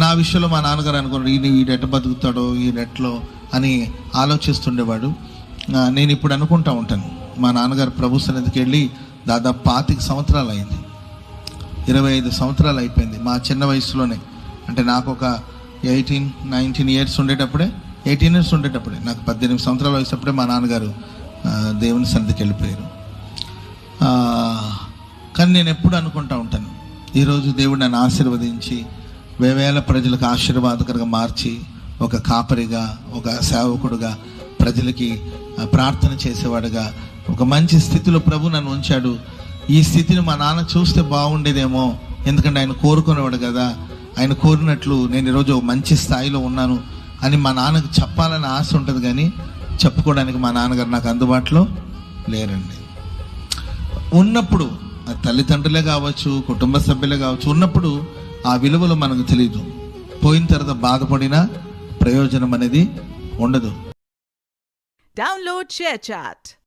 నా విషయంలో మా నాన్నగారు అనుకున్నాడు, వీడు ఎట్ట బతుకుతాడో ఈ నెట్లో అని ఆలోచిస్తుండేవాడు. నేను ఇప్పుడు అనుకుంటా ఉంటాను, మా నాన్నగారు ప్రభు సన్నిధికి వెళ్ళి దాదాపు 25 సంవత్సరాలు అయింది, 25 సంవత్సరాలు అయిపోయింది. మా చిన్న వయసులోనే, అంటే నాకు ఒక 18-19 ఇయర్స్ ఉండేటప్పుడే, 18 ఇయర్స్ ఉండేటప్పుడే, నాకు 18 సంవత్సరాల వయసప్పుడే మా నాన్నగారు దేవుని సన్నిధికి వెళ్ళిపోయారు. కానీ నేను ఎప్పుడు అనుకుంటా ఉంటాను, ఈరోజు దేవుడు నన్ను ఆశీర్వదించి వేవేల ప్రజలకు ఆశీర్వాదకరంగా మార్చి, ఒక కాపరిగా, ఒక సేవకుడుగా, ప్రజలకి ప్రార్థన చేసేవాడుగా ఒక మంచి స్థితిలో ప్రభు నన్ను ఉంచాడు. ఈ స్థితిని మా నాన్న చూస్తే బాగుండేదేమో, ఎందుకంటే ఆయన కోరుకునేవాడు కదా. ఆయన కోరినట్లు నేను ఈరోజు మంచి స్థాయిలో ఉన్నాను అని మా నాన్నకు చెప్పాలని ఆశ ఉంటుంది, కానీ చెప్పుకోవడానికి మా నాన్నగారు నాకు అందుబాటులో లేరండి. ఉన్నప్పుడు తల్లిదండ్రులే కావచ్చు, కుటుంబ సభ్యులే కావచ్చు, ఉన్నప్పుడు ఆ విలువలు మనకు తెలియదు. పోయిన తర్వాత బాధపడినా ప్రయోజనం అనేది ఉండదు. Download ShareChat.